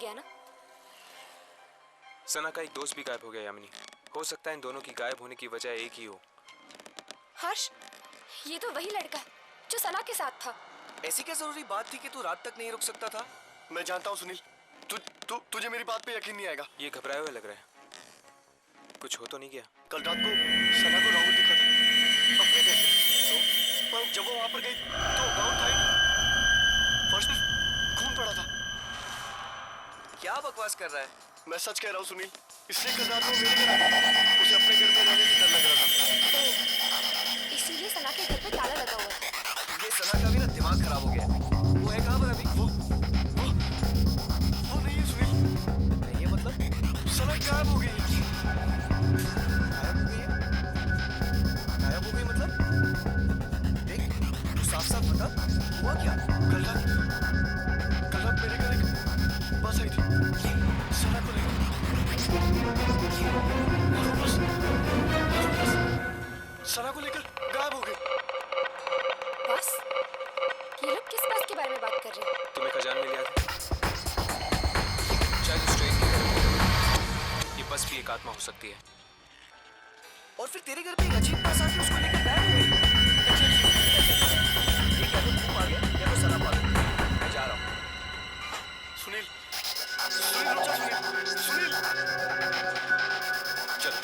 गया ना? सना का एक दोस्त भी गायब हो गया यामिनी। हो सकता है इन दोनों की गायब होने की वजह एक ही हो। हर्ष, ये तो वही लड़का है जो सना के साथ था। ऐसी क्या जरूरी बात थी कि तू रात तक नहीं रुक सकता था? मैं जानता हूँ सुनील, तुझे मेरी बात पे यकीन नहीं आएगा। ये घबराए हुए लग रहा है, कुछ हो तो नहीं गया? कल रात को सना को राहुल दिखा था अपने घर पे, तो जब वो वहां पर गई तो राहुल था ही नहीं, फर्श पर खून पड़ा था। क्या बकवास कर रहा है? मैं सच कह रहा हूँ सुनील, इसलिए कल रात को मेरे घर उसे अपने घर में रहने से डर लग रहा था। तो इसीलिए सना के घर पे ताला लगा हुआ था। ये सना का भी ना दिमाग खराब हो गया है। वो है कहाँ पर अभी? वो नहीं है सुनील। ये मतलब सना गायब हो गई है। गायब हो गई मतलब? देख, तू साफ साफ बता, हुआ क्या? कल रात मेरे घर एक बस आई थी सना को लेकर, और वो बस सना को लेकर गायब हो गई। बस? ये लोग किस बस के बारे में बात कर रहे हैं? तुम्हें खजान मिल गया था? शायद उस ट्रेन की तरह ये बस भी एक आत्मा हो सकती है। और फिर तेरे घर पे एक अजीब बस आके उसको लेकर गायब हो गई। ये क्या तो तू आ गया या तो सना आ गया। मैं जा रहा हूँ। सुनील, सुनील रुक जा, सुनील, चलो।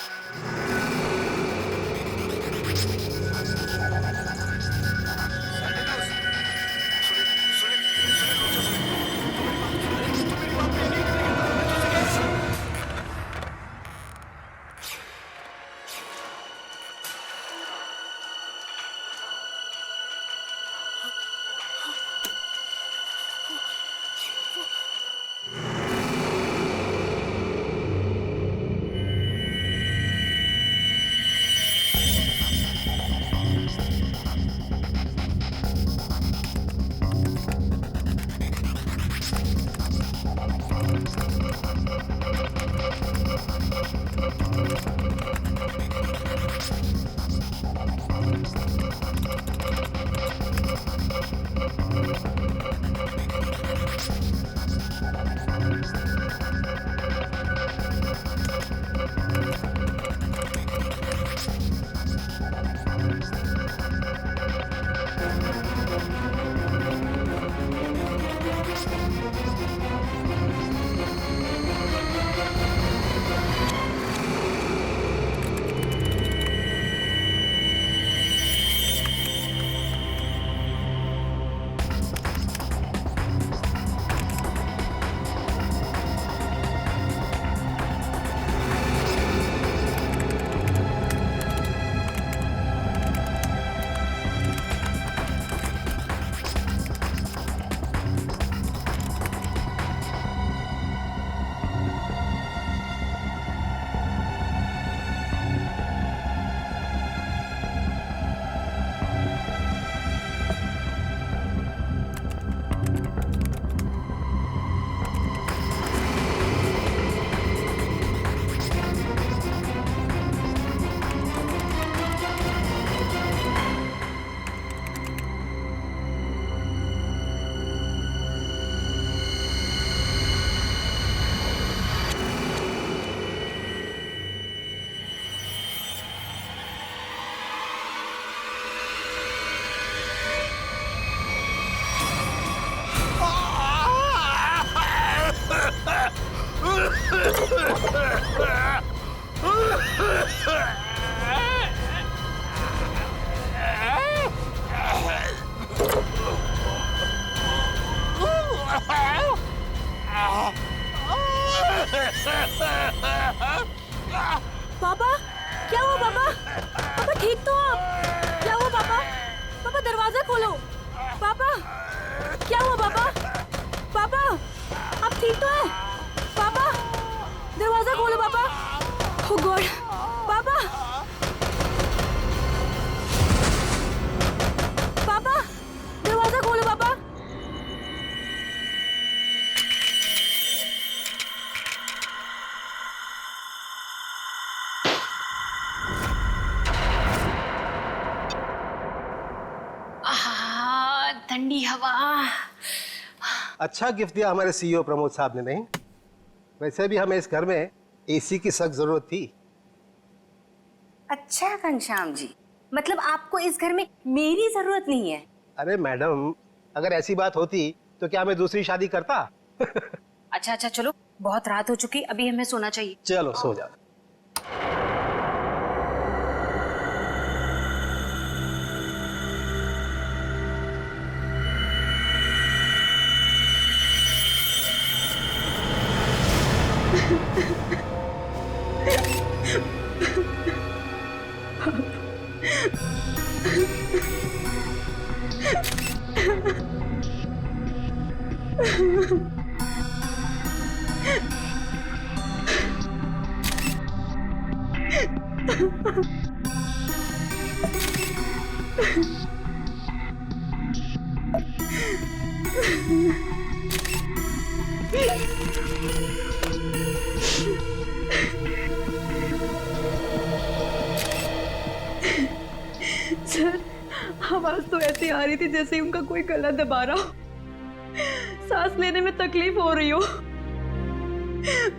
पापा, क्या हुआ पापा? पापा ठीक तो आप? क्या हुआ पापा? पापा दरवाजा खोलो। पापा, क्या हुआ पापा? पापा, आप ठीक तो हैं? पापा, दरवाजा खोलो पापा। ओह गॉड, पापा, पापा, दरवाजा खोलो पापा। ठंडी हवा। अच्छा गिफ्ट दिया हमारे सीईओ प्रमोद साहब ने, नहीं? वैसे भी हमें इस घर में एसी की सख्त जरूरत थी। अच्छा घनश्याम जी, मतलब आपको इस घर में मेरी जरूरत नहीं है? अरे मैडम, अगर ऐसी बात होती तो क्या मैं दूसरी शादी करता? अच्छा अच्छा, चलो बहुत रात हो चुकी, अभी हमें सोना चाहिए। चलो सो जाओ। सर, आवाज तो ऐसी आ रही थी जैसे उनका कोई गला दबा रहा हो, सांस लेने में तकलीफ हो रही हो।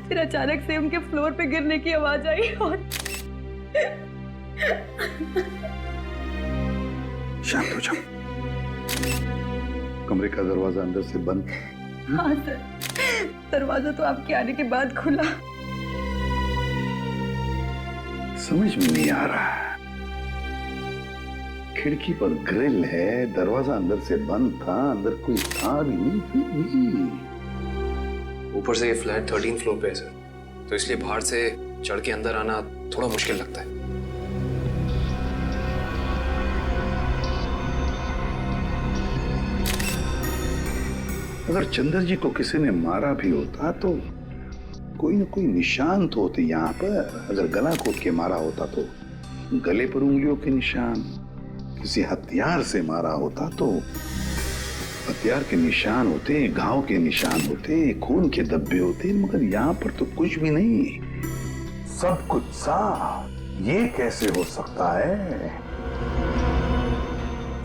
फिर अचानक से उनके फ्लोर पे गिरने की आवाज आई और शांत हो जाओ। कमरे का दरवाजा अंदर से बंद। हाँ सर, दरवाजा तो आपके आने के बाद खुला। समझ में नहीं आ रहा। खिड़की पर ग्रिल है, दरवाजा अंदर से बंद था, अंदर कोई था भी नहीं, फिर भी। ऊपर से ये फ्लैट 13 फ्लोर पे है सर, तो इसलिए बाहर से चढ़ के अंदर आना थोड़ा मुश्किल लगता है। अगर चंद्र जी को किसी ने मारा भी होता तो कोई न कोई निशान तो होते यहाँ पर। अगर गला घोट के मारा होता तो गले पर उंगलियों के निशान, किसी हथियार से मारा होता तो हथियार के निशान होते, घाव के निशान होते, खून के धब्बे होते, मगर यहाँ पर तो कुछ भी नहीं, सब कुछ साफ। ये कैसे हो सकता है?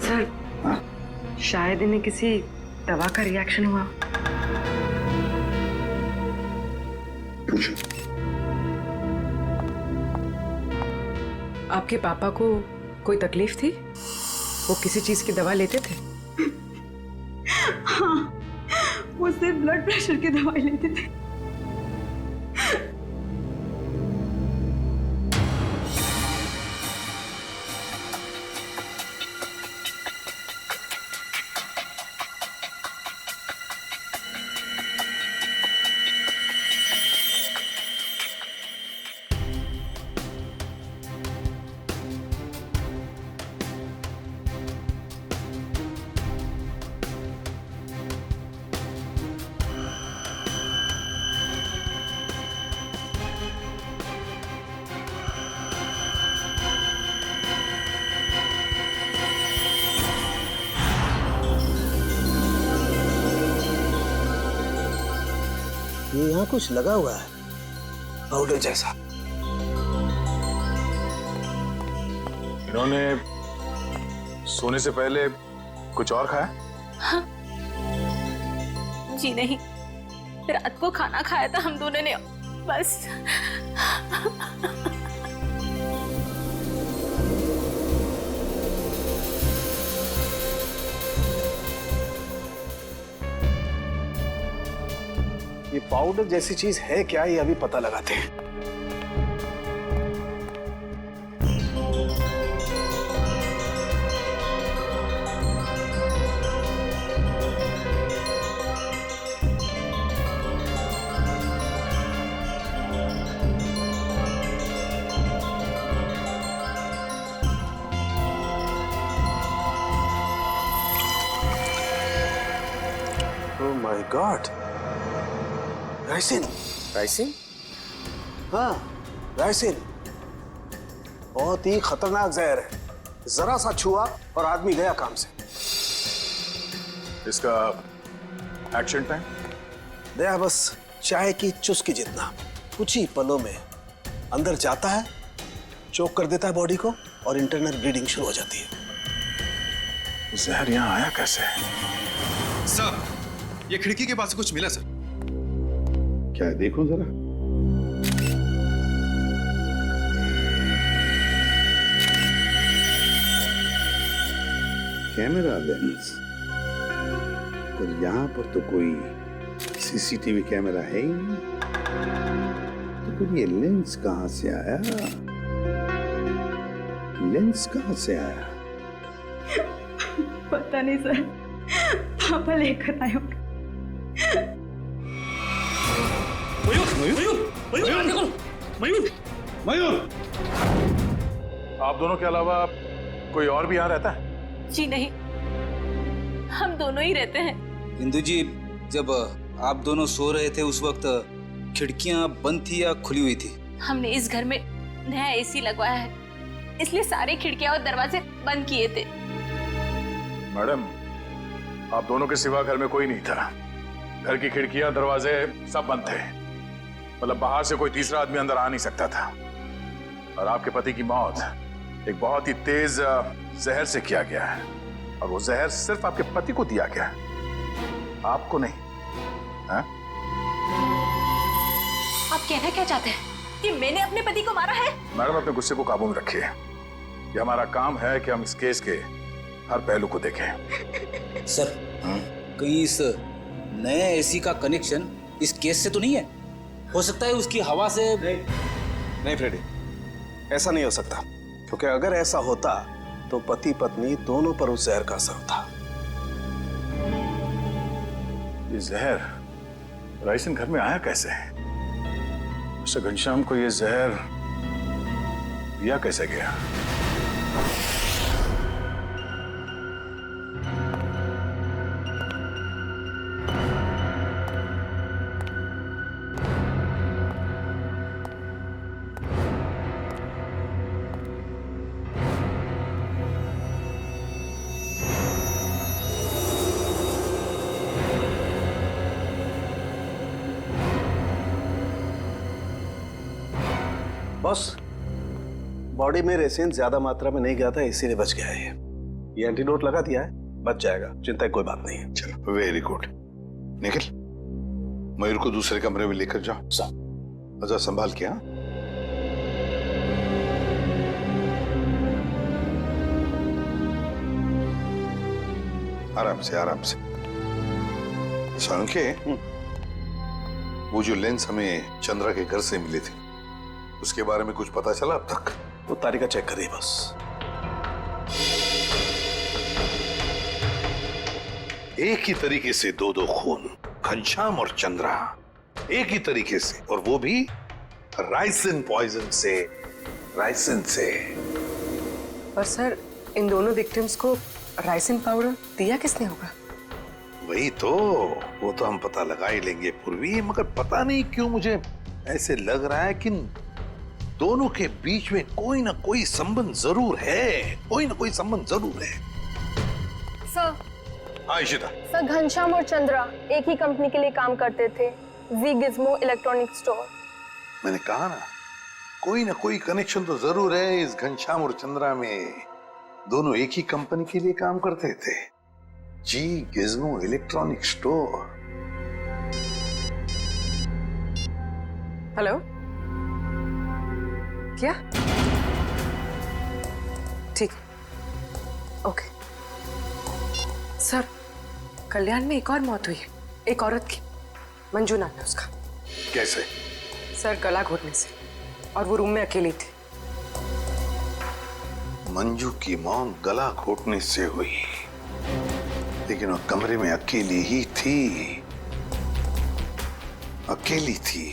सर, हाँ? शायद इन्हें किसी दवा का रिएक्शन हुआ। पूछो। आपके पापा को कोई तकलीफ थी? वो किसी चीज की दवा लेते थे? हाँ, वो सिर्फ ब्लड प्रेशर की दवाई लेते थे। ये यहाँ कुछ लगा हुआ है, पाउडर जैसा। इन्होंने सोने से पहले कुछ और खाया? हाँ। जी नहीं, रात को खाना खाया था हम दोनों ने, बस। ये पाउडर जैसी चीज है क्या, ये अभी पता लगाते हैं। Oh my God, ricin. Ricin? हाँ, राइसिन बहुत ही खतरनाक जहर है। जरा सा छुआ और आदमी गया काम से। इसका एक्शन टाइम? दया बस चाय की चुस्की जितना, कुछ ही पलों में अंदर जाता है, चोक कर देता है बॉडी को और इंटरनल ब्लीडिंग शुरू हो जाती है। जहर यहाँ आया कैसे? सर, ये खिड़की के पास से कुछ मिला सर। क्या है, देखो जरा। कैमरा लेंस, पर यहां पर तो कोई सीसीटीवी कैमरा है ही नहीं। तो फिर ये लेंस कहां से आया? लेंस कहां से आया? पता नहीं सर, पापा लेकर आए होंगे। मयूर, आप दोनों के अलावा कोई और भी यहाँ रहता है? जी नहीं, हम दोनों ही रहते हैं। इंदु जी, जब आप दोनों सो रहे थे उस वक्त खिड़कियां बंद थी या खुली हुई थी? हमने इस घर में नया एसी लगवाया है, इसलिए सारे खिड़कियां और दरवाजे बंद किए थे। मैडम, आप दोनों के सिवा घर में कोई नहीं था। घर की खिड़कियां दरवाजे सब बंद थे। मतलब बाहर से कोई तीसरा आदमी अंदर आ नहीं सकता था। और आपके पति की मौत एक बहुत ही तेज जहर से किया गया है, और वो जहर सिर्फ आपके पति को दिया गया है, आपको नहीं। हाँ? आप कहना क्या चाहते हैं कि मैंने अपने पति को मारा है? मैडम, अपने गुस्से को काबू में रखिए। ये हमारा काम है कि हम इस केस के हर पहलू को देखें। सर, कहीं इस नए एसी का कनेक्शन इस केस से तो नहीं है? हो सकता है उसकी हवा से। नहीं फ्रेडी, ऐसा नहीं हो सकता, क्योंकि अगर ऐसा होता तो पति पत्नी दोनों पर उस जहर का असर होता। ये जहर राइसन घर में आया कैसे? मिस्टर घनश्याम को ये जहर दिया कैसे गया? बॉस, बॉडी में रेसिन ज्यादा मात्रा में नहीं गया था, इसीलिए बच गया है। ये एंटीडोट लगा दिया है, बच जाएगा, चिंता की कोई बात नहीं है। चलो, वेरी गुड। निखिल, मयूर को दूसरे कमरे में लेकर जाओ। अच्छा, संभाल के। हाँ, आराम से, आराम से। सांके, वो जो लेंस हमें चंद्रा के घर से मिले थे, उसके बारे में कुछ पता चला अब तक? वो तारिका चेक कर रही है बस। एक ही तरीके से दो खून, घनश्याम और चंद्रा, एक ही तरीके से, और वो भी राइसिन पॉइजन से। राइसिन से। पर सर, इन दोनों विक्टिम्स को राइसिन पाउडर दिया किसने होगा? वही तो, वो तो हम पता लगा ही लेंगे पूर्वी, मगर पता नहीं क्यों मुझे ऐसे लग रहा है कि दोनों के बीच में कोई ना कोई संबंध जरूर है, कोई ना कोई संबंध जरूर है। सर, हाँ इशिता। सर, घनश्याम और चंद्रा एक ही कंपनी के लिए काम करते थे, जी गिज्मो इलेक्ट्रॉनिक स्टोर। मैंने कहा ना, कोई ना कोई कनेक्शन तो जरूर है इस घनश्याम और चंद्रा में। दोनों एक ही कंपनी के लिए काम करते थे, जी गिज्मो इलेक्ट्रॉनिक स्टोर। हेलो, क्या? ठीक, ओके। सर, कल्याण में एक और मौत हुई है, एक औरत की, मंजू नाम है उसका। कैसे? सर, गला घोटने से, और वो रूम में अकेली थी। मंजू की मौत गला घोटने से हुई, लेकिन वो कमरे में अकेली ही थी, अकेली थी।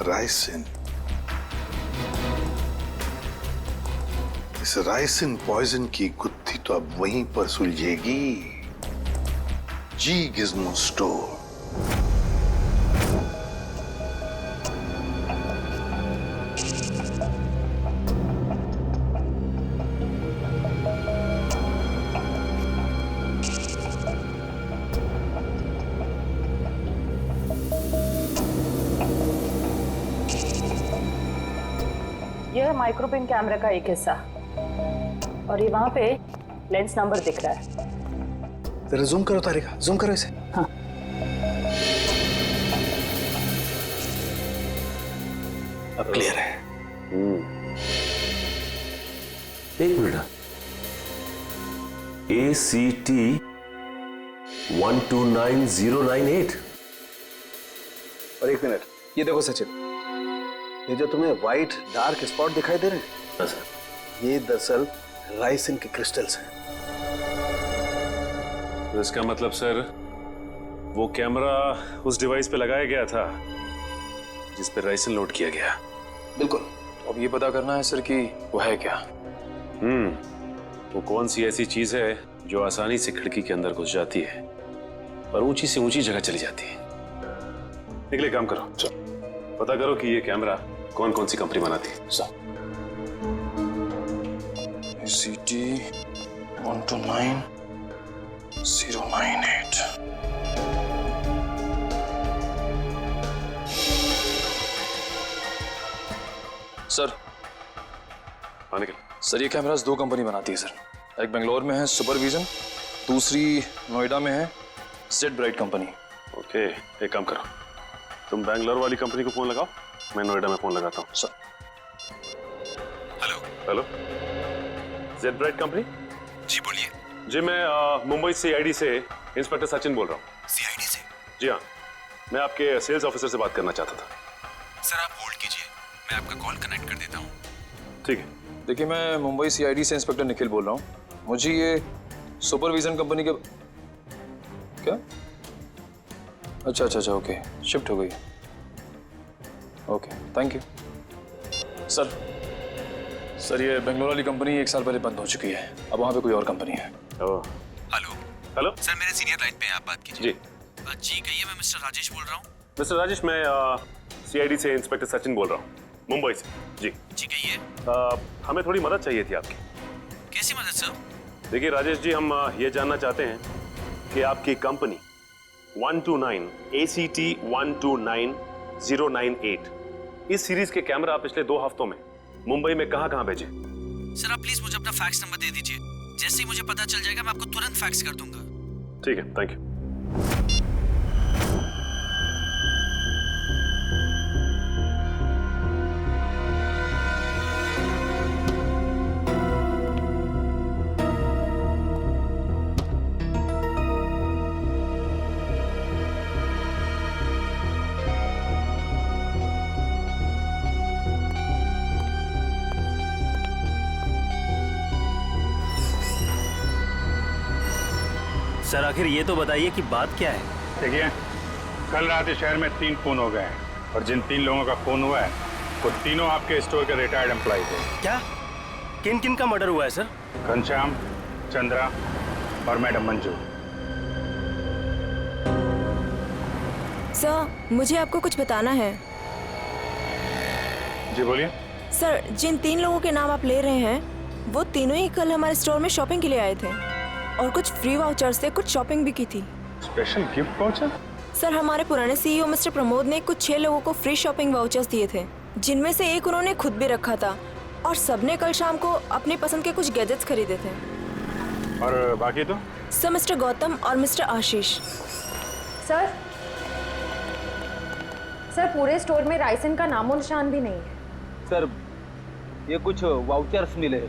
राइसिन, इस राइसिन पॉइजन की गुत्थी तो अब वहीं पर सुलझेगी, जी गिज्मो स्टोर। यह है माइक्रोपिन कैमरा का एक हिस्सा, और ये वहां पे लेंस नंबर दिख रहा है। जरा जूम करो तारिका, जूम करो इसे। हाँ। अब क्लियर है। एक मिनट, ACT 129098। और एक मिनट, ये देखो सचिन, ये जो तुम्हें व्हाइट डार्क स्पॉट दिखाई दे रहे हैं, ये दरअसल राइसिन के क्रिस्टल्स हैं। तो इसका मतलब सर वो कैमरा उस डिवाइस पे लगाया गया था जिस पे राइसिन लोड किया गया। बिल्कुल। अब ये पता करना है सर कि वो है क्या। वो कौन सी ऐसी चीज है जो आसानी से खिड़की के अंदर घुस जाती है और ऊंची से ऊंची जगह चली जाती है। निकले, काम करो, पता करो कि ये कैमरा कौन कौन सी कंपनी बनाती है। ACT 129098। सर, निकल। सर ये कैमरास दो कंपनी बनाती है सर। एक बेंगलोर में है सुपरविजन, दूसरी नोएडा में है जेड ब्राइट कंपनी। ओके, एक काम करो, तुम बैंगलोर वाली कंपनी को फोन लगाओ, मैं नोएडा में फोन लगाता हूँ। Sir. Hello, Z Bright company? जी बोलिए। जी, मैं मुंबई CID से इंस्पेक्टर सचिन बोल रहा हूँ। CID से? जी हाँ, मैं आपके सेल्स ऑफिसर से बात करना चाहता था। सर आप होल्ड कीजिए, मैं आपका कॉल कनेक्ट कर देता हूँ। ठीक है। देखिए, मैं मुंबई CID से इंस्पेक्टर निखिल बोल रहा हूँ। मुझे ये सुपरविजन कंपनी के क्या? अच्छा, ओके, शिफ्ट हो गई। Okay, thank you. सर ये बेंगलोर वाली कंपनी 1 साल पहले बंद हो चुकी है, अब वहाँ पे कोई और कंपनी है। हेलो सर, मेरे सीनियर लाइन पे आप बात कीजिए। जी कहिए, मैं मिस्टर राजेश बोल रहा हूँ। मिस्टर राजेश, मैं CID से इंस्पेक्टर सचिन बोल रहा हूँ, मुंबई से। जी कहिए। हमें थोड़ी मदद चाहिए थी आपकी। कैसी मदद सर? देखिए राजेश जी, हम ये जानना चाहते हैं कि आपकी कंपनी 129 ACT 129098 इस सीरीज के कैमरा पिछले 2 हफ्तों में मुंबई में कहां भेजे? सर आप प्लीज मुझे अपना फैक्स नंबर दे दीजिए, जैसे ही मुझे पता चल जाएगा मैं आपको तुरंत फैक्स कर दूंगा। ठीक है, थैंक यू। सर आखिर ये तो बताइए कि बात क्या है? देखिए, कल रात इस शहर में 3 खून हो गए हैं और जिन 3 लोगों का खून हुआ है वो तीनों आपके स्टोर के रिटायर्ड एम्प्लॉय थे। क्या? किन किन का मर्डर हुआ है सर? घनश्याम, चंद्रा और मैडम मंजू। सर, मुझे आपको कुछ बताना है। जी बोलिए। सर, जिन 3 लोगों के नाम आप ले रहे हैं वो तीनों ही कल हमारे स्टोर में शॉपिंग के लिए आए थे और कुछ फ्री वाउचर से कुछ शॉपिंग भी की थी। Special gift voucher? सर, हमारे पुराने CEO मिस्टर प्रमोद ने कुछ 6 लोगों को फ्री शॉपिंग वाउचर्स दिए थे, जिनमें से एक उन्होंने खुद भी रखा था और सबने कल शाम को अपनी पसंद के कुछ गैजेट्स खरीदे थे। और बाकी तो? सर, मिस्टर गौतम और मिस्टर आशीष। सर पूरे स्टोर में राइसन का नामो निशान भी नहीं है। सर ये कुछ वाउचर्स मिले।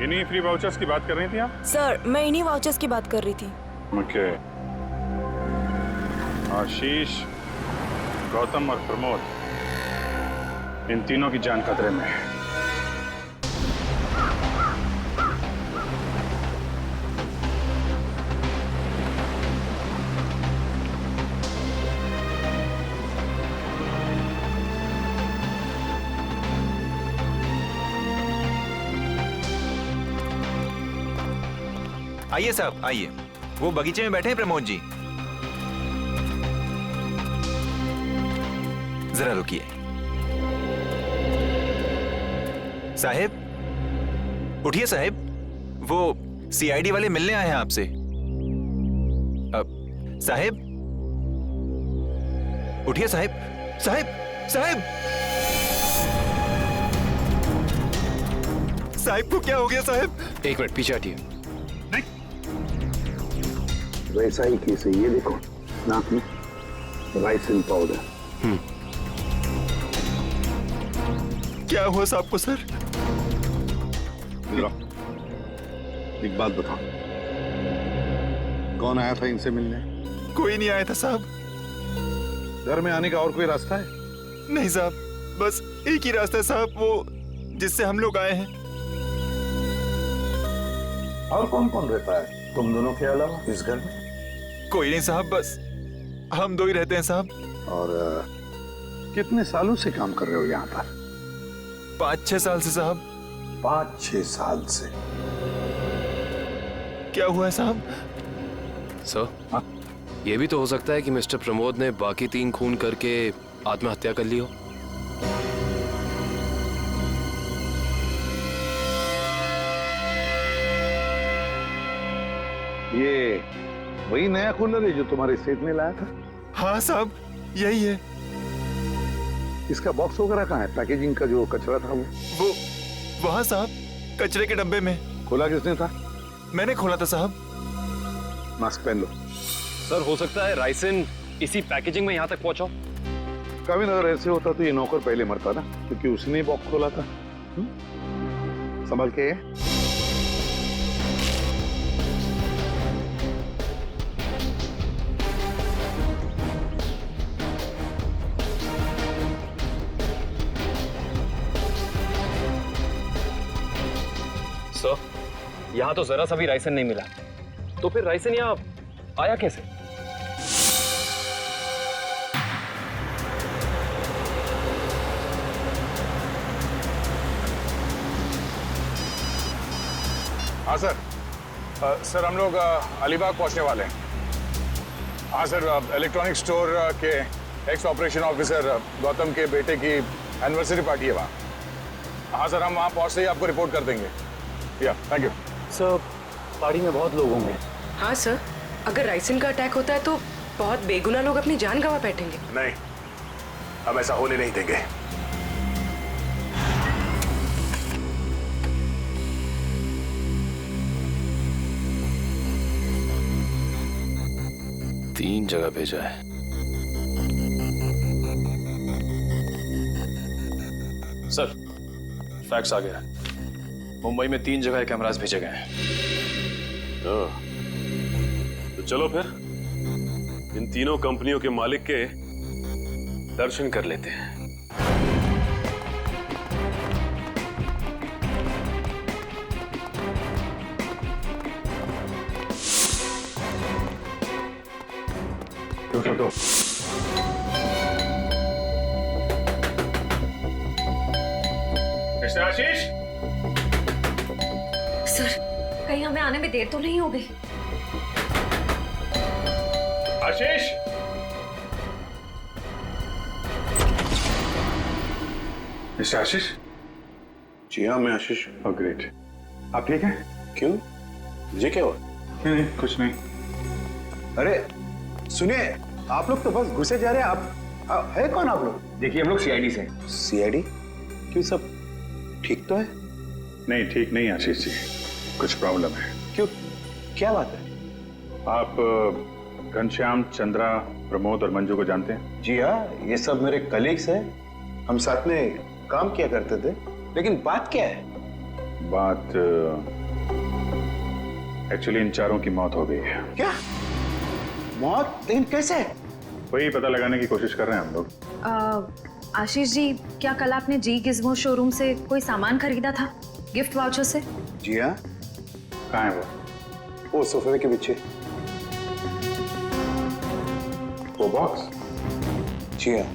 इन्हीं फ्री वाउचर्स की बात कर रही थी आप? सर, मैं इन्हीं वाउचर्स की बात कर रही थी। ओके। आशीष, गौतम और प्रमोद, इन तीनों की जान खतरे में है। आइए साहब, आइए। वो बगीचे में बैठे हैं प्रमोद जी। जरा रुकिए। साहब, उठिए साहब, वो CID वाले मिलने आए हैं आपसे। साहब, उठिए साहब। साहब, साहब, साहब को क्या हो गया साहब? एक मिनट पीछे हटिए। वैसा ही केस है, ये देखो, नाक में राइसिन पाउडर। क्या हुआ साहब को सर? एक बात बताओ, कौन आया था इनसे मिलने? कोई नहीं आया था साहब। घर में आने का और कोई रास्ता है? नहीं साहब, बस एक ही रास्ता है साहब, वो जिससे हम लोग आए हैं। और कौन कौन रहता है तुम दोनों के अलावा इस घर में? कोई नहीं साहब, बस हम दो ही रहते हैं साहब। और कितने सालों से काम कर रहे हो यहाँ पर? 5-6 साल से साहब। 5-6 साल से? क्या हुआ है साहब? सर, ये भी तो हो सकता है कि मिस्टर प्रमोद ने बाकी 3 खून करके आत्महत्या कर ली हो। ये वही नया कूलर है जो तुम्हारे सेठ ने लाया था? हाँ साहब, यही है। इसका बॉक्स वगैरह कहाँ है? पैकेजिंग का जो कचरा था वो वहाँ साहब, कचरे के डब्बे में। खोला किसने था? मैंने खोला था साहब। मास्क पहन लो। सर, हो सकता है राइसन इसी पैकेजिंग में यहाँ तक पहुंचा। कभी अगर ऐसे होता तो ये नौकर पहले मरता ना, क्योंकि उसने बॉक्स खोला था। संभल के। सर, यहाँ तो जरा सा भी राइसन नहीं मिला, तो फिर राइसन यहाँ आया कैसे? हाँ सर। सर, हम लोग अलीबाग पहुंचने वाले हैं। हाँ सर, इलेक्ट्रॉनिक स्टोर के एक्स ऑपरेशन ऑफिसर गौतम के बेटे की एनिवर्सरी पार्टी है वहाँ। हाँ सर, हम वहाँ पहुँचते ही आपको रिपोर्ट कर देंगे। या थैंक यू सर। पार्टी में बहुत लोग होंगे। हाँ सर, अगर राइसन का अटैक होता है तो बहुत बेगुनाह लोग अपनी जान गंवा बैठेंगे। नहीं, हम ऐसा होने नहीं देंगे। तीन जगह भेजा है। सर, फैक्स आ गया। मुंबई में 3 जगह कैमरास भेजे गए हैं। तो चलो फिर इन तीनों कंपनियों के मालिक के दर्शन कर लेते हैं। तो मिस्टर आशीष, सर, कहीं हमें आने में देर तो नहीं हो गई? आशीष, मिस्टर आशीष। जी हाँ, मैं आशीष। Oh great. आप ठीक हैं? क्यों, मुझे क्या हुआ? नहीं, कुछ नहीं। अरे सुनिए, आप लोग तो बस घुसे जा रहे हैं। आप है कौन आप लोग? देखिए, हम लोग सीआईडी से। सीआईडी? क्यों, सब ठीक तो है? नहीं, ठीक नहीं आशीष जी, कुछ प्रॉब्लम है। क्यों, क्या बात है? आप घनश्याम, चंद्रा, प्रमोद और मंजू को जानते हैं? जी हाँ, ये सब मेरे कलीग्स हैं। हम साथ में काम किया करते थे। लेकिन बात क्या है? बात एक्चुअली इन चारों की मौत हो गई है। क्या मौत? लेकिन कैसे? वही पता लगाने की कोशिश कर रहे हैं हम लोग। आशीष जी, क्या कल आपने जी गिज़्मो शोरूम से कोई सामान खरीदा था गिफ्ट वाउचर से? जी हाँ। कहाँ है वो सोफे के पीछे। वो बॉक्स? जी हाँ।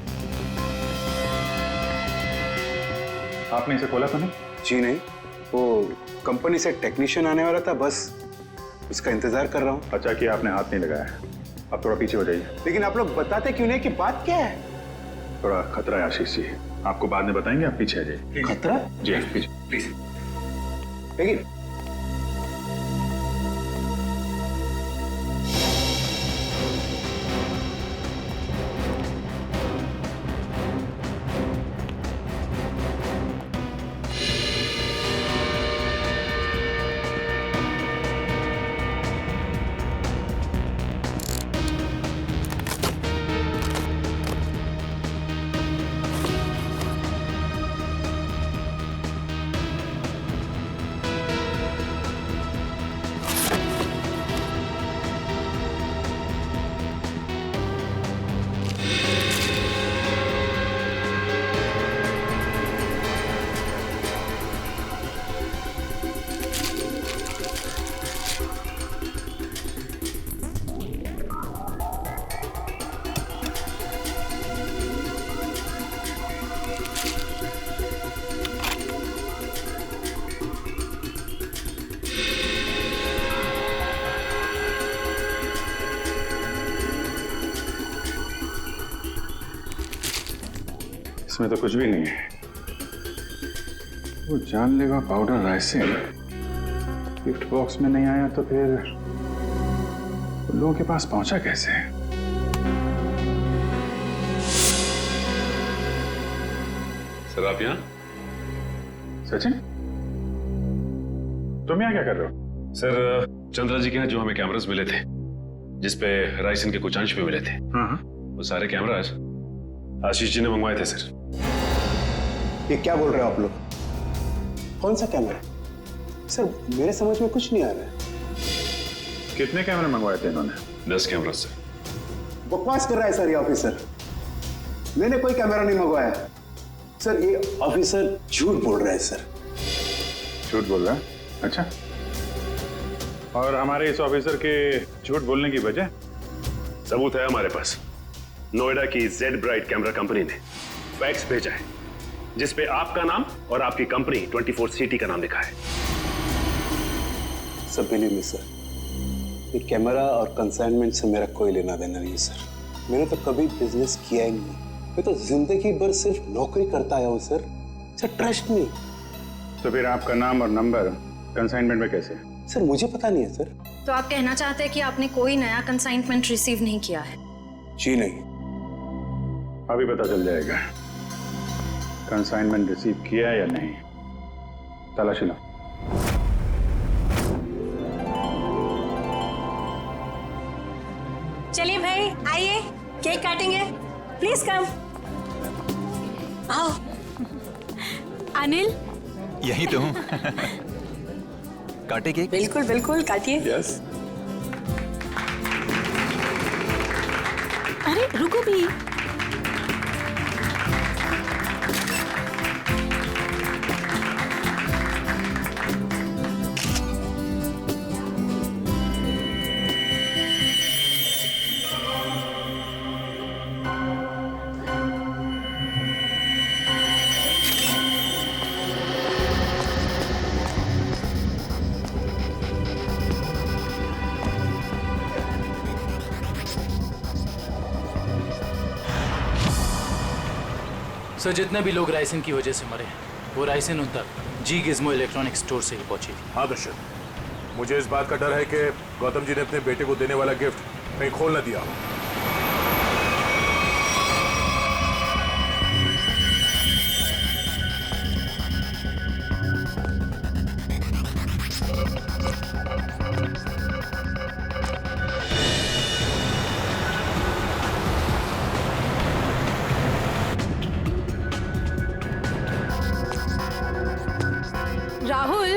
आपने इसे खोला तो नहीं? जी नहीं, वो कंपनी से टेक्नीशियन आने वाला था, बस उसका इंतजार कर रहा हूँ। अच्छा कि आपने हाथ नहीं लगाया। आप थोड़ा पीछे हो जाइए। लेकिन आप लोग बताते क्यों नहीं कि बात क्या है? थोड़ा खतरा है आशीष जी, आपको बाद में बताएंगे, आप पीछे आ जाइए। खतरा? जी पीछे प्लीज। लेकिन इसमें तो कुछ भी नहीं है। वो जानलेवा पाउडर राइसिन गिफ्ट बॉक्स में नहीं आया तो फिर उन लोगों के पास पहुंचा कैसे? सर आप यहाँ? सचिन, तुम यहाँ क्या कर रहे हो? सर चंद्रा जी के यहाँ जो हमें कैमरास मिले थे जिसपे राइसिन के कुछ अंश भी मिले थे, वो सारे कैमरास आशीष जी ने मंगवाए थे सर। ये क्या बोल रहे हो आप लोग? कौन सा कैमरा? सर मेरे समझ में कुछ नहीं आ रहा है। कितने कैमरे मंगवाए थे इन्होंने? 10 कैमरा सर। बकवास कर रहा है सर ये ऑफिसर। मैंने कोई कैमरा नहीं मंगवाया। सर ये ऑफिसर झूठ बोल रहा है सर। झूठ बोल रहा है? अच्छा, और हमारे इस ऑफिसर के झूठ बोलने की वजह? सबूत है हमारे पास। नोएडा की जेड ब्राइट कैमरा कंपनी ने फैक्स भेजा है जिसपे आपका नाम और आपकी कंपनी 24 सिटी का नाम लिखा है। सब बिलीव मी सर, ये कैमरा और कंसाइनमेंट से मेरा कोई लेना देना नहीं सर। मैंने तो कभी बिजनेस किया ही नहीं। मैं तो जिंदगी भर सिर्फ नौकरी करता आया हूँ सर। Sir trust me. तो फिर आपका नाम और नंबर कंसाइनमेंट में कैसे? सर मुझे पता नहीं है सर। तो आप कहना चाहते हैं कि आपने कोई नया कंसाइनमेंट रिसीव नहीं किया है? जी नहीं। अभी पता चल जाएगा कंसाइनमेंट रिसीव किया या नहीं। तलाशी लो। चलिए भाई आइए, केक काटेंगे। Please come. आओ। अनिल, यही तो हूँ। काटे केक? बिल्कुल बिल्कुल काटिए। यस। अरे रुको भी। सर जितने भी लोग राइसिन की वजह से मरे वो राइसिन उन तक जी गिज्मो इलेक्ट्रॉनिक स्टोर से ही पहुंची थी। हाँ दर्शन, मुझे इस बात का डर है कि गौतम जी ने अपने बेटे को देने वाला गिफ्ट कहीं खोल न दिया। राहुल,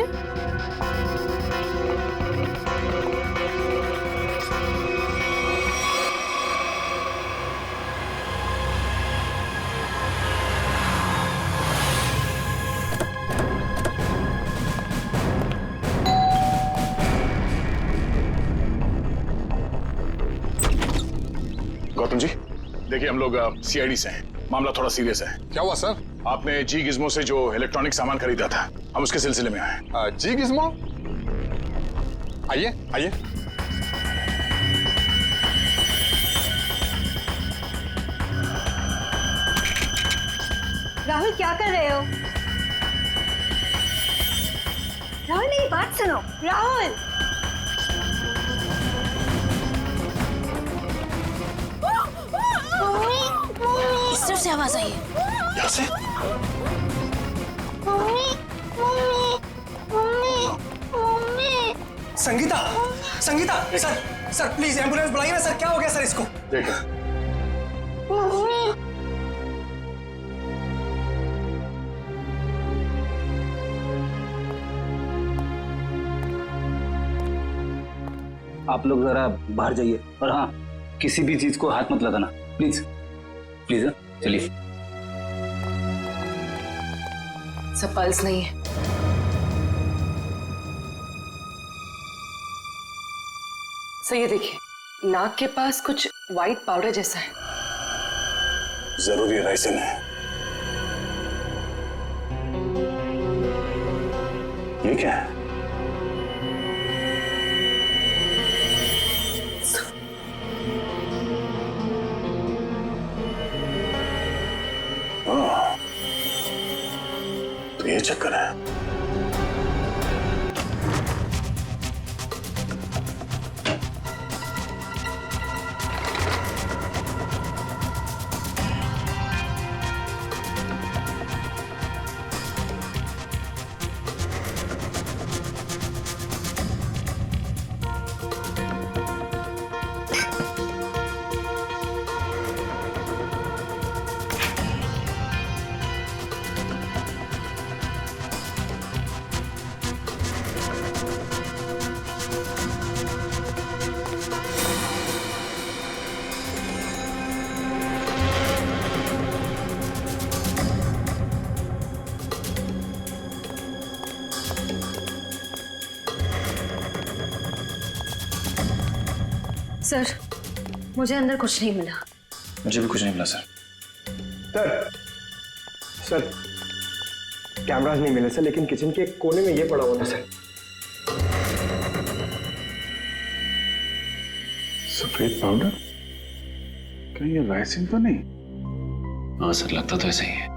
गौतम जी देखिए, हम लोग सीआईडी से हैं। मामला थोड़ा सीरियस है। क्या हुआ सर? आपने जी गिज्मो से जो इलेक्ट्रॉनिक सामान खरीदा था, हम उसके सिलसिले में आए। जी गिज्मो? आइए आइए। राहुल क्या कर रहे हो? राहुल मेरी बात सुनो। राहुल, इस तरफ से आवाज आई है। यहाँ से? Sangeeta, Sangeeta, sir please ambulance बुलाइए ना सर। क्या हो गया सर इसको? देखो आप लोग जरा बाहर जाइए और हाँ, किसी भी चीज को हाथ मत लगाना प्लीज प्लीज। चलिए। सब पल्स नहीं है। सर ये देखिए, नाक के पास कुछ वाइट पाउडर जैसा है। जरूरी राइसिन है। ये क्या है? चक्कर है। सर, मुझे अंदर कुछ नहीं मिला। मुझे भी कुछ नहीं मिला सर। सर कैमरास नहीं मिले सर, लेकिन किचन के कोने में ये पड़ा हुआ था सर। सफेद पाउडर? कहीं ये राइसिन तो नहीं? हाँ सर, लगता तो ऐसा ही है।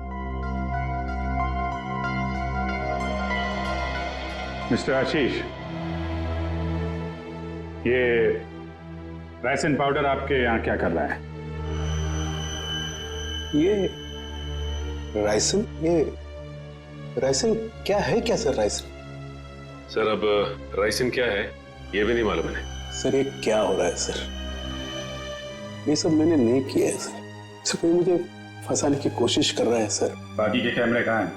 मिस्टर आशीष, ये राइसिन पाउडर आपके यहाँ क्या कर रहा है? ये राइसिन क्या है? क्या सर राइसिन? सर अब राइसिन क्या है ये भी नहीं मालूम है। सर ये क्या हो रहा है सर? ये सब मैंने नहीं किया है सर। सर कोई मुझे फंसाने की कोशिश कर रहा है सर। बाकी के कैमरे कहाँ हैं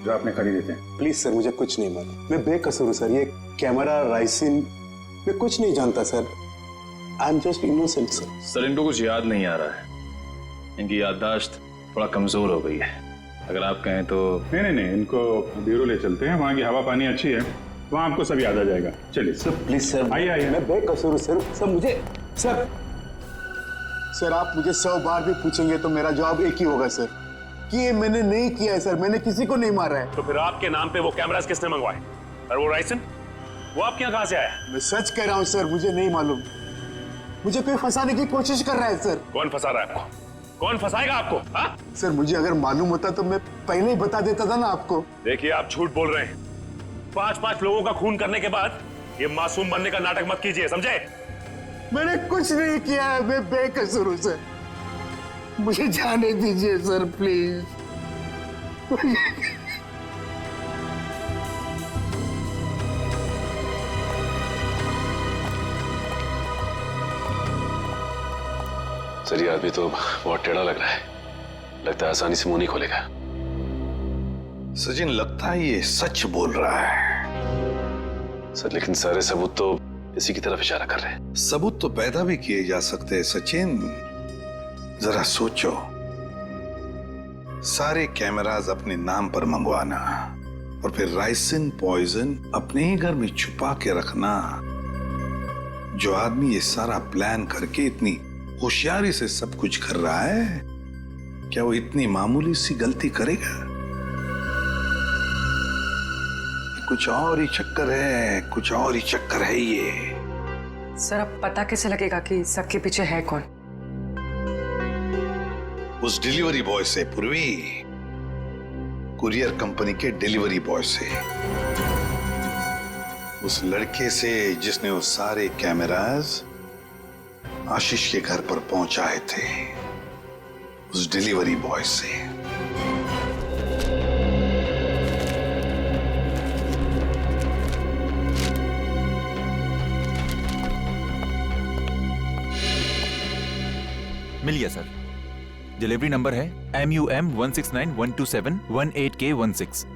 जो आपने खरीदे थे? प्लीज सर, मुझे कुछ नहीं मालूम। मैं बेकसूर हूँ सर। ये कैमरा, राइसिन, मैं कुछ नहीं जानता sir. I am just innocent sir. Sir इनको कुछ याद नहीं आ रहा है, इनकी याददाश्त थोड़ा कमजोर हो गई है। अगर आप कहें तो। नहीं, इनको ब्यूरो ले चलते हैं, वहाँ की हवा पानी अच्छी है, वहाँ आपको सब याद आ जाएगा। चलिए सर प्लीज सर, आइए। मैं बेकसूर हूँ सर। सर मुझे सर आप मुझे 100 बार भी पूछेंगे तो मेरा जवाब एक ही होगा सर, कि ये मैंने नहीं किया है सर। मैंने किसी को नहीं मारा है। तो फिर आपके नाम पे वो कैमरास किसने मंगवाए? और वो राइसिन, वो आपके यहाँ कहाँ से आया? मैं सच कह रहा हूँ सर, मुझे नहीं मालूम। मुझे कोई फंसाने की कोशिश कर रहा है सर। कौन फंसा रहा है आपको? कौन फंसाएगा आपको? हाँ? सर मुझे अगर मालूम होता तो मैं पहले ही बता देता था ना आपको। देखिए आप झूठ बोल रहे हैं। 5-5 लोगों का खून करने के बाद ये मासूम बनने का नाटक मत कीजिए, समझे? मैंने कुछ नहीं किया है, मैं बेकसूर हूं सर। मुझे जाने दीजिए सर प्लीज। सर ये आदमी तो बहुत टेढ़ा लग रहा है, लगता है आसानी से मुंह नहीं खोलेगा। सचिन, लगता है ये सच बोल रहा है। सर लेकिन सारे सबूत तो इसी की तरफ इशारा कर रहे हैं। सबूत तो पैदा भी किए जा सकते हैं सचिन। जरा सोचो, सारे कैमरास अपने नाम पर मंगवाना और फिर राइसिन पॉइजन अपने ही घर में छुपा के रखना। जो आदमी ये सारा प्लान करके इतनी होशियारी से सब कुछ कर रहा है, क्या वो इतनी मामूली सी गलती करेगा? कुछ और ही चक्कर है, कुछ और ही चक्कर है ये। सर अब पता कैसे लगेगा कि सबके पीछे है कौन? उस डिलीवरी बॉय से पूर्वी, कुरियर कंपनी के डिलीवरी बॉय से, उस लड़के से जिसने वो सारे कैमरास आशीष के घर पर पहुंचाए थे, उस डिलीवरी बॉय से। मिल गया सर। डिलीवरी नंबर है MUM 169127128K16।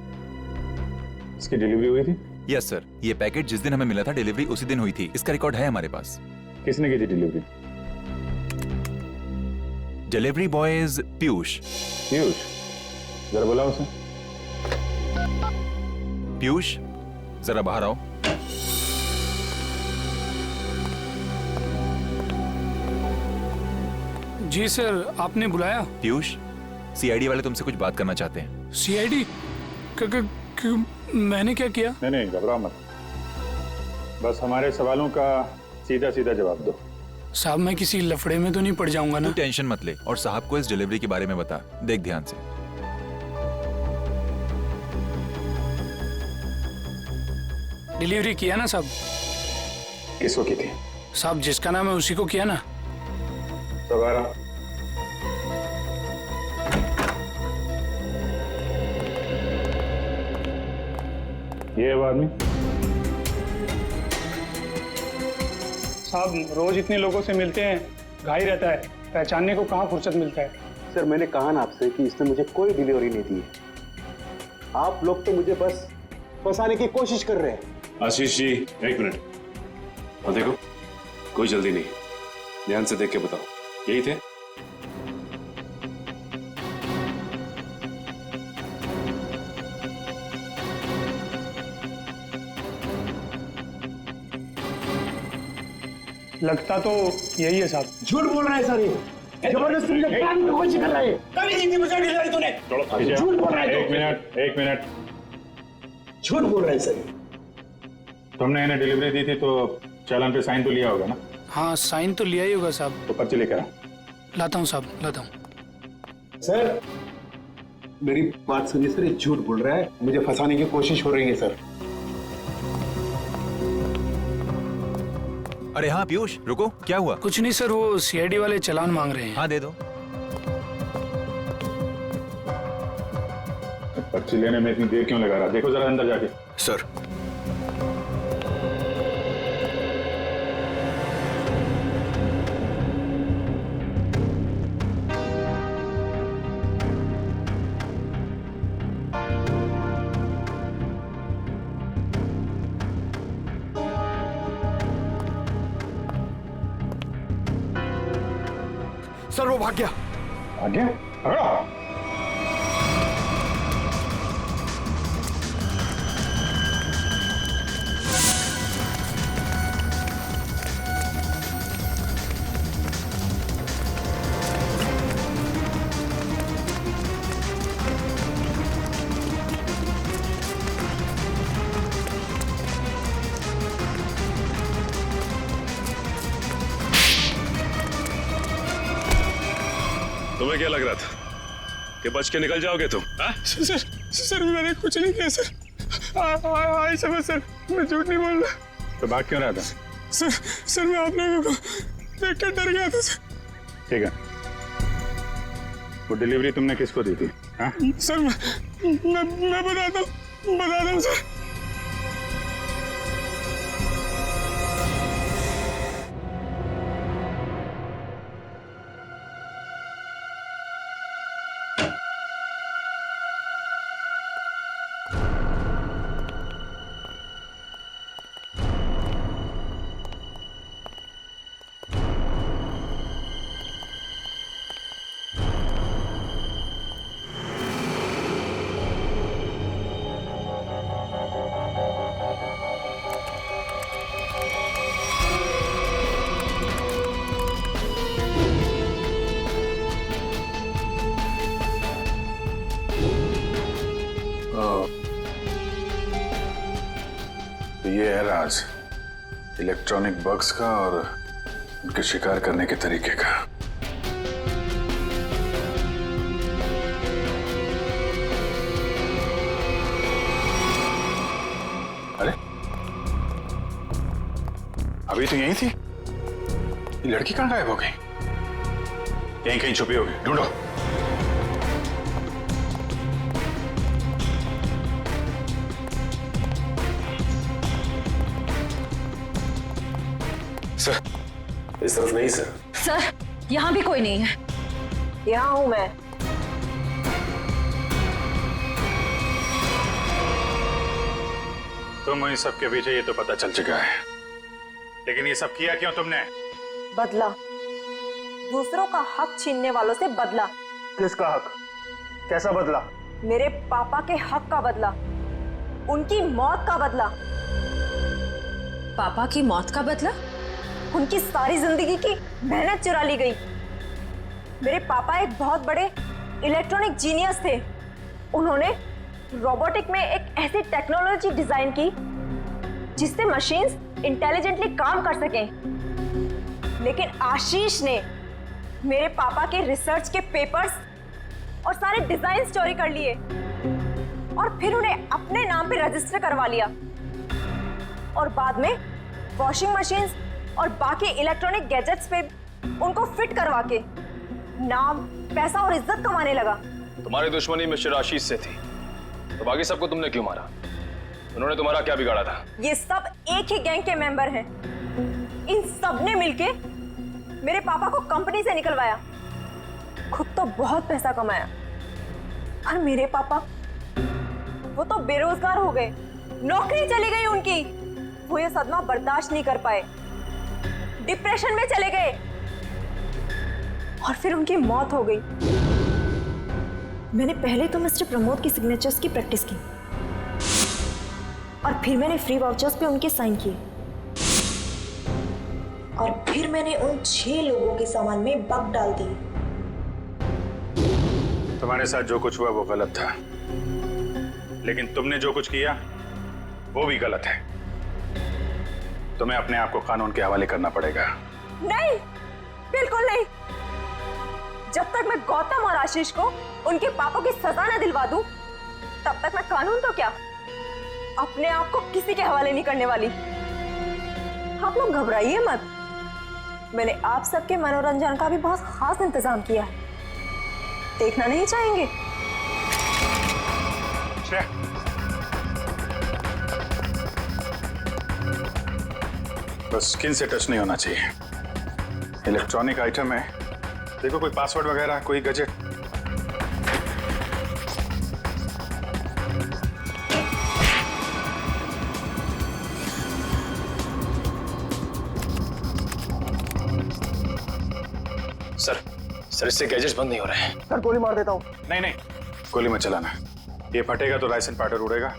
इसकी डिलीवरी हुई थी? Yes sir. ये पैकेट जिस दिन हमें मिला था, डिलीवरी उसी दिन हुई थी। इसका रिकॉर्ड है हमारे पास। किसने की थी delivery? Delivery boys Piyush. Piyush, जरा बुलाओ उसे। पीयूष, जरा बाहर आओ। जी सर, आपने बुलाया? पीयूष, CID वाले तुमसे कुछ बात करना चाहते हैं। CID? मैंने क्या किया? नहीं, घबराओ मत, बस हमारे सवालों का सीधा सीधा जवाब दो। साहब मैं किसी लफड़े में तो नहीं पड़ जाऊंगा ना? तू टेंशन मत ले और साहब को इस डिलीवरी के बारे में बता। देख ध्यान से। डिलीवरी किया ना साहब। किसको की थी? साहब जिसका नाम है उसी को किया ना। सब आ रहा। ये है वो आदमी। साहब रोज इतने लोगों से मिलते हैं, घाई रहता है, पहचानने को कहाँ फुर्सत मिलता है। सर मैंने कहा ना आपसे कि इसने मुझे कोई डिलीवरी नहीं दी है। आप लोग तो मुझे बस फंसाने की कोशिश कर रहे हैं। आशीष जी एक मिनट, और देखो कोई जल्दी नहीं, ध्यान से देख के बताओ, यही थे? लगता तो यही है साहब। झूठ बोल रहा है सर, ये जबरदस्ती मुझे पकड़ने की कोशिश कर रहा है। कभी नहीं दी मुझे डिलीवरी तूने। झूठ बोल रहा है। एक मिनट। झूठ बोल रहा है सर। तुमने इन्हें डिलीवरी दी थी तो चालान पे साइन तो लिया होगा ना? हाँ साइन तो लिया ही होगा साहब। तो पर्ची लेकर आ। लाता हूँ साहब, लाता हूँ। सर मेरी बात सुनिए सर, ये झूठ बोल रहा है, मुझे फंसाने की कोशिश हो रही है सर। अरे हाँ पीयूष रुको, क्या हुआ? कुछ नहीं सर, वो सीआईडी वाले चालान मांग रहे हैं। हाँ दे दो। पर्ची लेने में इतनी देर क्यों लगा रहा? देखो जरा अंदर जाके। सर सर वो भाग गया। भाग गया? पकड़ो। तुम्हें क्या लग रहा था कि बच के निकल जाओगे तुम? सर मैंने कुछ नहीं किया सर। आई समझ सर, मैं झूठ नहीं बोल रहा। तो भाग क्यों रहा था? सर मैं आप लोगों को देखकर डर गया था सर। ठीक है, वो डिलीवरी तुमने किसको दी थी? हाँ? सर मैं बताता हूँ सर। ये है राज इलेक्ट्रॉनिक बग्स का और उनके शिकार करने के तरीके का। अरे अभी तो यही थी, ये लड़की कहाँ गायब हो गई? यहीं कहीं छुपी होगी, ढूंढो। सर इस तरफ नहीं सर। सर यहाँ भी कोई नहीं है। यहाँ हूँ मैं। तुम इन सब के पीछे, ये तो पता चल चुका है, लेकिन ये सब किया क्यों तुमने? बदला, दूसरों का हक छीनने वालों से बदला। किसका हक? कैसा बदला? मेरे पापा के हक का बदला, उनकी मौत का बदला। पापा की मौत का बदला? उनकी सारी जिंदगी की मेहनत चुरा ली गई। मेरे पापा एक बहुत बड़े इलेक्ट्रॉनिक जीनियस थे। उन्होंने रोबोटिक में एक ऐसी टेक्नोलॉजी डिजाइन की जिससे मशीन्स इंटेलिजेंटली काम कर सकें। लेकिन आशीष ने मेरे पापा के रिसर्च के पेपर्स और सारे डिजाइन चोरी कर लिए और फिर उन्हें अपने नाम पे रजिस्टर करवा लिया। और बाद में वॉशिंग मशीन और बाकी इलेक्ट्रॉनिक गैजेट्स पे उनको फिट करवा के नाम, पैसा और इज्जत कमाने लगा। तुम्हारी दुश्मनी मिस्टर आशीष से थी, तो बाकी सबको तुमने क्यों मारा? उन्होंने तुम्हारा क्या बिगाड़ा था? ये सब एक ही गैंग के मेंबर हैं। इन सब ने मिलके मेरे पापा को कंपनी से निकलवाया। खुद तो बहुत पैसा कमाया, पर मेरे पापा वो तो बेरोजगार हो गए, नौकरी चली गई उनकी। वो ये सदमा बर्दाश्त नहीं कर पाए, डिप्रेशन में चले गए और फिर उनकी मौत हो गई। मैंने पहले तो मिस्टर प्रमोद की सिग्नेचर्स की प्रैक्टिस की और फिर मैंने फ्री वाउचर्स पे उनके साइन किए और फिर मैंने उन 6 लोगों के सामान में बग डाल दी। तुम्हारे साथ जो कुछ हुआ वो गलत था, लेकिन तुमने जो कुछ किया वो भी गलत है। तुम्हें अपने आप को कानून के हवाले करना पड़ेगा। नहीं, बिल्कुल नहीं। जब तक मैं गौतम और आशीष को उनके पापों की सजा न दिलवा दूं, तब तक मैं कानून तो क्या, अपने आप को किसी के हवाले नहीं करने वाली। आप लोग घबराइए मत, मैंने आप सबके मनोरंजन का भी बहुत खास इंतजाम किया है। देखना नहीं चाहेंगे? बस स्किन से टच नहीं होना चाहिए। इलेक्ट्रॉनिक आइटम है, देखो कोई पासवर्ड वगैरह, कोई गैजेट। सर इससे गैजेट्स बंद नहीं हो रहे हैं। सर गोली मार देता हूँ। नहीं नहीं, गोली मत चलाना। ये फटेगा तो राइसन पाउडर उड़ेगा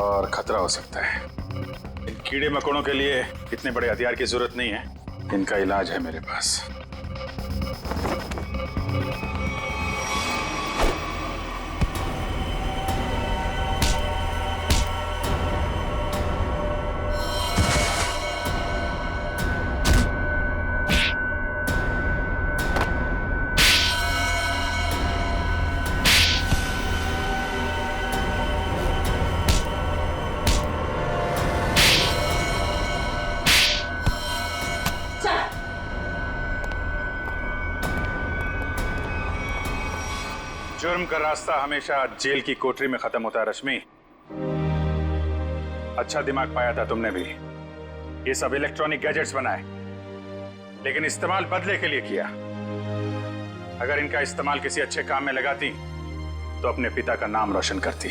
और खतरा हो सकता है। इन कीड़े मकोड़ों के लिए इतने बड़े हथियार की जरूरत नहीं है, इनका इलाज है मेरे पास। जुर्म का रास्ता हमेशा जेल की कोठरी में खत्म होता है रश्मि। अच्छा दिमाग पाया था तुमने भी। ये सब इलेक्ट्रॉनिक गैजेट्स बनाए, लेकिन इस्तेमाल बदले के लिए किया। अगर इनका इस्तेमाल किसी अच्छे काम में लगाती तो अपने पिता का नाम रोशन करती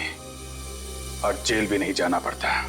और जेल भी नहीं जाना पड़ता।